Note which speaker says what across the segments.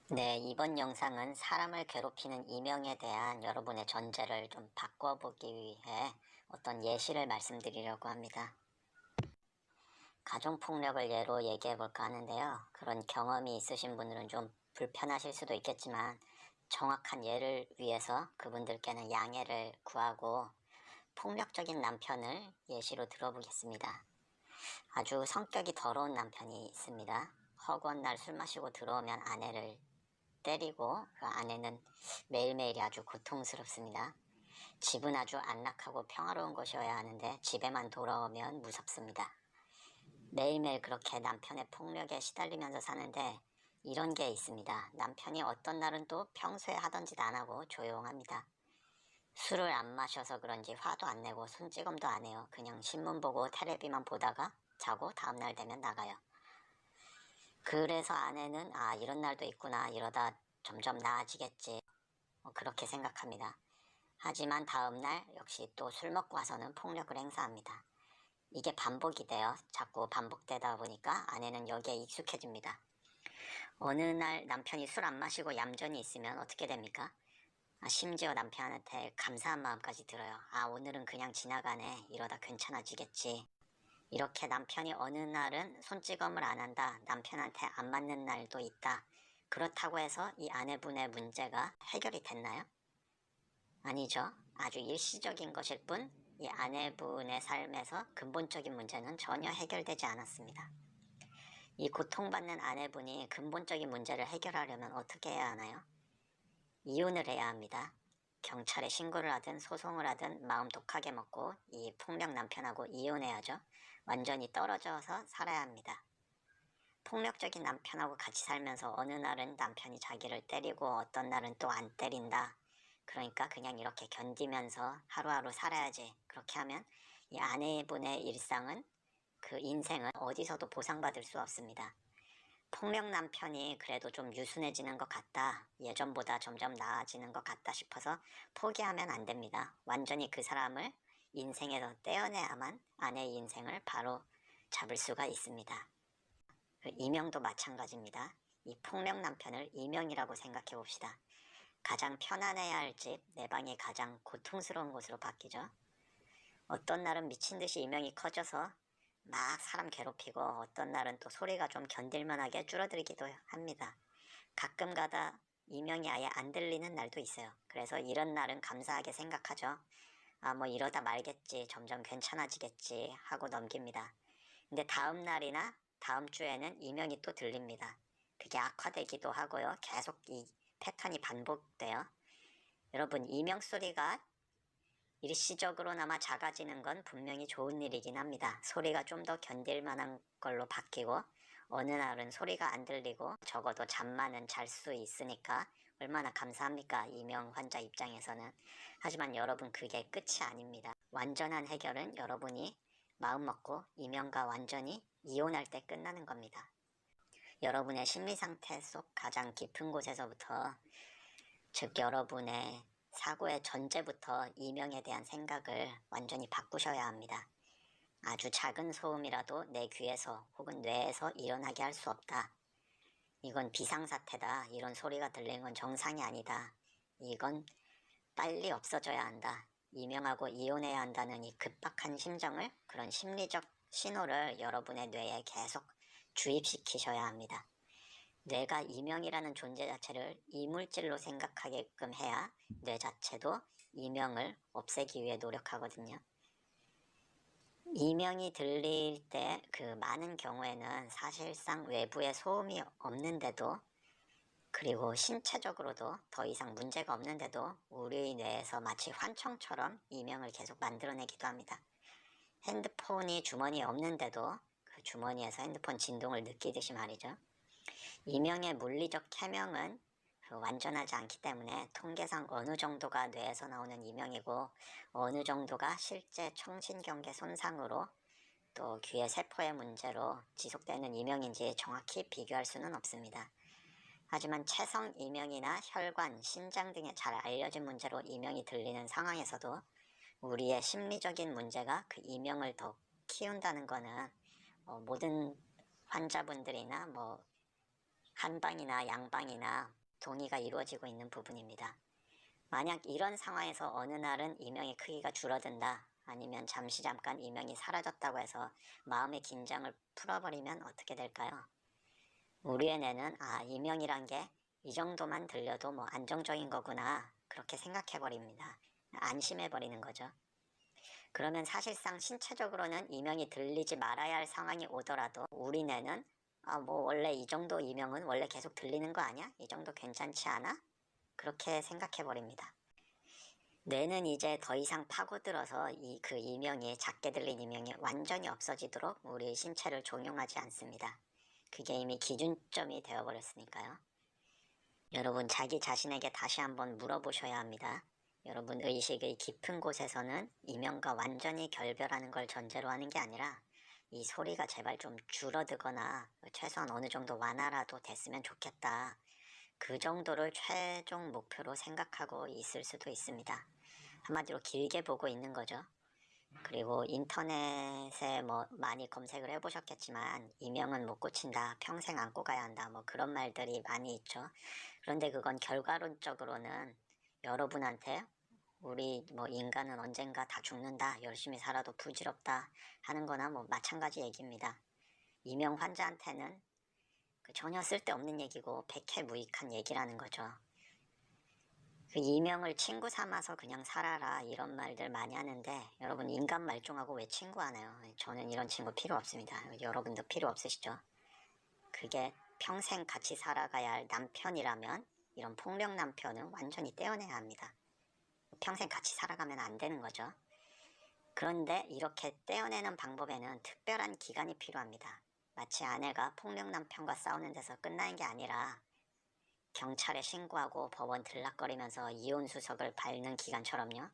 Speaker 1: 네, 이번 영상은 사람을 괴롭히는 이명에 대한 여러분의 전제를 좀 바꿔보기 위해 어떤 예시를 말씀드리려고 합니다. 가정폭력을 예로 얘기해볼까 하는데요. 그런 경험이 있으신 분들은 좀 불편하실 수도 있겠지만 정확한 예를 위해서 그분들께는 양해를 구하고 폭력적인 남편을 예시로 들어보겠습니다. 아주 성격이 더러운 남편이 있습니다. 허구한 날 술 마시고 들어오면 아내를 때리고 그 아내는 매일매일이 아주 고통스럽습니다. 집은 아주 안락하고 평화로운 곳이어야 하는데 집에만 돌아오면 무섭습니다. 매일매일 그렇게 남편의 폭력에 시달리면서 사는데 이런 게 있습니다. 남편이 어떤 날은 또 평소에 하던 짓 안 하고 조용합니다. 술을 안 마셔서 그런지 화도 안 내고 손찌검도 안 해요. 그냥 신문 보고 테레비만 보다가 자고 다음날 되면 나가요. 그래서 아내는 이런 날도 있구나, 이러다 점점 나아지겠지, 그렇게 생각합니다. 하지만 다음날 역시 또 술 먹고 와서는 폭력을 행사합니다. 이게 반복이 돼요. 자꾸 반복되다 보니까 아내는 여기에 익숙해집니다. 어느 날 남편이 술 안 마시고 얌전히 있으면 어떻게 됩니까? 심지어 남편한테 감사한 마음까지 들어요. 오늘은 그냥 지나가네, 이러다 괜찮아지겠지. 이렇게 남편이 어느 날은 손찌검을 안 한다, 남편한테 안 맞는 날도 있다. 그렇다고 해서 이 아내분의 문제가 해결이 됐나요? 아니죠. 아주 일시적인 것일 뿐 이 아내분의 삶에서 근본적인 문제는 전혀 해결되지 않았습니다. 이 고통받는 아내분이 근본적인 문제를 해결하려면 어떻게 해야 하나요? 이혼을 해야 합니다. 경찰에 신고를 하든 소송을 하든 마음 독하게 먹고 이 폭력 남편하고 이혼해야죠. 완전히 떨어져서 살아야 합니다. 폭력적인 남편하고 같이 살면서 어느 날은 남편이 자기를 때리고 어떤 날은 또 안 때린다. 그러니까 그냥 이렇게 견디면서 하루하루 살아야지. 그렇게 하면 이 아내분의 일상은, 그 인생은 어디서도 보상받을 수 없습니다. 폭력 남편이 그래도 좀 유순해지는 것 같다, 예전보다 점점 나아지는 것 같다 싶어서 포기하면 안 됩니다. 완전히 그 사람을 인생에서 떼어내야만 아내의 인생을 바로 잡을 수가 있습니다. 그 이명도 마찬가지입니다. 이 폭력 남편을 이명이라고 생각해 봅시다. 가장 편안해야 할 집, 내 방이 가장 고통스러운 곳으로 바뀌죠. 어떤 날은 미친듯이 이명이 커져서 막 사람 괴롭히고 어떤 날은 또 소리가 좀 견딜만하게 줄어들기도 합니다. 가끔 가다 이명이 아예 안 들리는 날도 있어요. 그래서 이런 날은 감사하게 생각하죠. 뭐 이러다 말겠지, 점점 괜찮아지겠지 하고 넘깁니다. 근데 다음 날이나 다음 주에는 이명이 또 들립니다. 그게 악화되기도 하고요. 계속 이 패턴이 반복돼요. 여러분, 이명 소리가 일시적으로나마 작아지는 건 분명히 좋은 일이긴 합니다. 소리가 좀 더 견딜 만한 걸로 바뀌고 어느 날은 소리가 안 들리고 적어도 잠만은 잘 수 있으니까 얼마나 감사합니까? 이명 환자 입장에서는. 하지만 여러분, 그게 끝이 아닙니다. 완전한 해결은 여러분이 마음 먹고 이명과 완전히 이혼할 때 끝나는 겁니다. 여러분의 심리 상태 속 가장 깊은 곳에서부터, 즉 여러분의 사고의 전제부터 이명에 대한 생각을 완전히 바꾸셔야 합니다. 아주 작은 소음이라도 내 귀에서 혹은 뇌에서 일어나게 할 수 없다. 이건 비상사태다. 이런 소리가 들리는 건 정상이 아니다. 이건 빨리 없어져야 한다. 이명하고 이혼해야 한다는 이 급박한 심정을, 그런 심리적 신호를 여러분의 뇌에 계속 주입시키셔야 합니다. 뇌가 이명이라는 존재 자체를 이물질로 생각하게끔 해야 뇌 자체도 이명을 없애기 위해 노력하거든요. 이명이 들릴 때 그 많은 경우에는 사실상 외부에 소음이 없는데도, 그리고 신체적으로도 더 이상 문제가 없는데도 우리 뇌에서 마치 환청처럼 이명을 계속 만들어내기도 합니다. 핸드폰이 주머니에 없는데도 그 주머니에서 핸드폰 진동을 느끼듯이 말이죠. 이명의 물리적 해명은 완전하지 않기 때문에 통계상 어느 정도가 뇌에서 나오는 이명이고 어느 정도가 실제 청신경계 손상으로 또 귀의 세포의 문제로 지속되는 이명인지 정확히 비교할 수는 없습니다. 하지만 체성 이명이나 혈관, 신장 등의 잘 알려진 문제로 이명이 들리는 상황에서도 우리의 심리적인 문제가 그 이명을 더 키운다는 거는 모든 환자분들이나 한방이나 양방이나 동의가 이루어지고 있는 부분입니다. 만약 이런 상황에서 어느 날은 이명의 크기가 줄어든다, 아니면 잠깐 이명이 사라졌다고 해서 마음의 긴장을 풀어버리면 어떻게 될까요? 우리의 뇌는 이명이란 게 이 정도만 들려도 뭐 안정적인 거구나, 그렇게 생각해버립니다. 안심해버리는 거죠. 그러면 사실상 신체적으로는 이명이 들리지 말아야 할 상황이 오더라도 우리 뇌는 뭐 원래 이 정도 이명은 원래 계속 들리는 거 아니야? 이 정도 괜찮지 않아? 그렇게 생각해버립니다. 뇌는 이제 더 이상 파고들어서 그 이명이, 작게 들린 이명이 완전히 없어지도록 우리 신체를 종용하지 않습니다. 그게 이미 기준점이 되어버렸으니까요. 여러분, 자기 자신에게 다시 한번 물어보셔야 합니다. 여러분 의식의 깊은 곳에서는 이명과 완전히 결별하는 걸 전제로 하는 게 아니라 이 소리가 제발 좀 줄어들거나 최소한 어느 정도 완화라도 됐으면 좋겠다, 그 정도를 최종 목표로 생각하고 있을 수도 있습니다. 한마디로 길게 보고 있는 거죠. 그리고 인터넷에 뭐 많이 검색을 해보셨겠지만 이명은 못 고친다, 평생 안고 가야 한다, 뭐 그런 말들이 많이 있죠. 그런데 그건 결과론적으로는 여러분한테 우리 뭐 인간은 언젠가 다 죽는다, 열심히 살아도 부질없다 하는 거나 뭐 마찬가지 얘기입니다. 이명 환자한테는 전혀 쓸데없는 얘기고 백해무익한 얘기라는 거죠. 그 이명을 친구 삼아서 그냥 살아라, 이런 말들 많이 하는데 여러분, 인간 말종하고 왜 친구하나요? 저는 이런 친구 필요 없습니다. 여러분도 필요 없으시죠? 그게 평생 같이 살아가야 할 남편이라면 이런 폭력 남편은 완전히 떼어내야 합니다. 평생 같이 살아가면 안 되는 거죠. 그런데 이렇게 떼어내는 방법에는 특별한 기간이 필요합니다. 마치 아내가 폭력 남편과 싸우는 데서 끝나는 게 아니라 경찰에 신고하고 법원 들락거리면서 이혼 수석을 밟는 기간처럼요,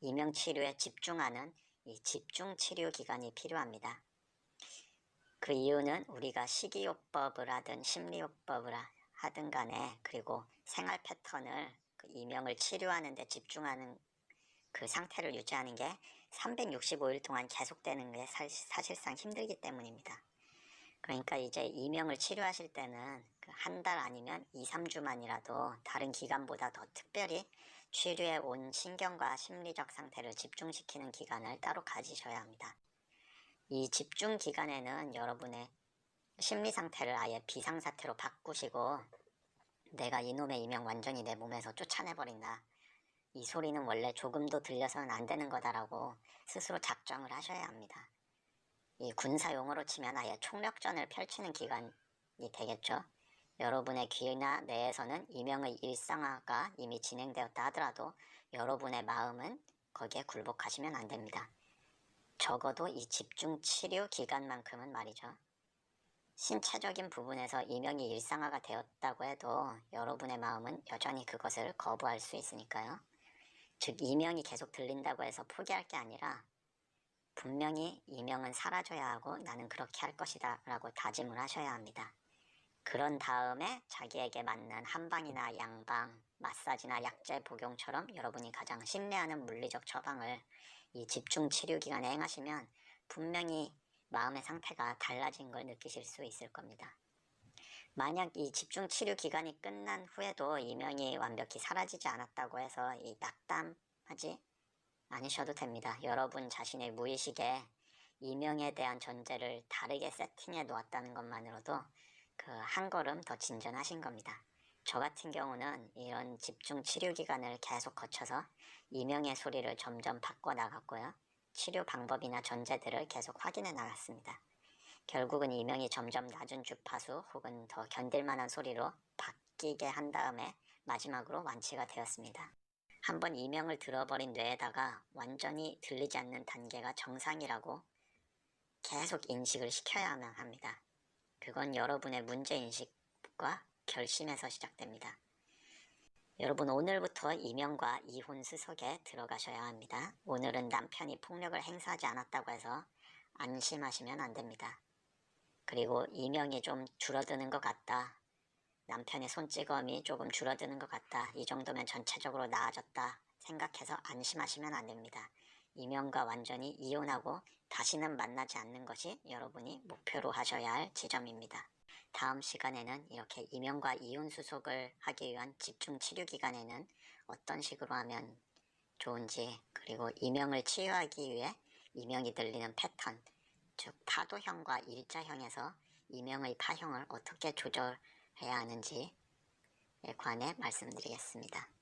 Speaker 1: 이명치료에 집중하는 이 집중치료 기간이 필요합니다. 그 이유는 우리가 식이요법을 하든 심리요법을 하든 간에, 그리고 생활 패턴을 그 이명을 치료하는 데 집중하는 그 상태를 유지하는 게 365일 동안 계속되는 게 사실상 힘들기 때문입니다. 그러니까 이제 이명을 치료하실 때는 한 달 아니면 2, 3주만이라도 다른 기간보다 더 특별히 치료에 온 신경과 심리적 상태를 집중시키는 기간을 따로 가지셔야 합니다. 이 집중 기간에는 여러분의 심리 상태를 아예 비상사태로 바꾸시고, 내가 이놈의 이명 완전히 내 몸에서 쫓아내버린다, 이 소리는 원래 조금도 들려서는 안 되는 거다라고 스스로 작정을 하셔야 합니다. 이 군사 용어로 치면 아예 총력전을 펼치는 기간이 되겠죠. 여러분의 귀나 뇌에서는 이명의 일상화가 이미 진행되었다 하더라도 여러분의 마음은 거기에 굴복하시면 안 됩니다. 적어도 이 집중 치료 기간만큼은 말이죠. 신체적인 부분에서 이명이 일상화가 되었다고 해도 여러분의 마음은 여전히 그것을 거부할 수 있으니까요. 즉, 이명이 계속 들린다고 해서 포기할 게 아니라 분명히 이명은 사라져야 하고 나는 그렇게 할 것이다 라고 다짐을 하셔야 합니다. 그런 다음에 자기에게 맞는 한방이나 양방, 마사지나 약제 복용처럼 여러분이 가장 신뢰하는 물리적 처방을 이 집중 치료 기간에 행하시면 분명히 마음의 상태가 달라진 걸 느끼실 수 있을 겁니다. 만약 이 집중 치료 기간이 끝난 후에도 이명이 완벽히 사라지지 않았다고 해서 이 낙담하지 않으셔도 됩니다. 여러분 자신의 무의식에 이명에 대한 전제를 다르게 세팅해 놓았다는 것만으로도 그 한 걸음 더 진전하신 겁니다. 저 같은 경우는 이런 집중 치료 기간을 계속 거쳐서 이명의 소리를 점점 바꿔 나갔고요. 치료 방법이나 전제들을 계속 확인해 나갔습니다. 결국은 이명이 점점 낮은 주파수 혹은 더 견딜만한 소리로 바뀌게 한 다음에 마지막으로 완치가 되었습니다. 한번 이명을 들어버린 뇌에다가 완전히 들리지 않는 단계가 정상이라고 계속 인식을 시켜야만 합니다. 그건 여러분의 문제인식과 결심에서 시작됩니다. 여러분, 오늘부터 이명과 이혼 수석에 들어가셔야 합니다. 오늘은 남편이 폭력을 행사하지 않았다고 해서 안심하시면 안 됩니다. 그리고 이명이 좀 줄어드는 것 같다, 남편의 손찌검이 조금 줄어드는 것 같다, 이 정도면 전체적으로 나아졌다 생각해서 안심하시면 안 됩니다. 이명과 완전히 이혼하고 다시는 만나지 않는 것이 여러분이 목표로 하셔야 할 지점입니다. 다음 시간에는 이렇게 이명과 이온 수속을 하기 위한 집중 치료 기간에는 어떤 식으로 하면 좋은지, 그리고 이명을 치유하기 위해 이명이 들리는 패턴, 즉 파도형과 일자형에서 이명의 파형을 어떻게 조절해야 하는지에 관해 말씀드리겠습니다.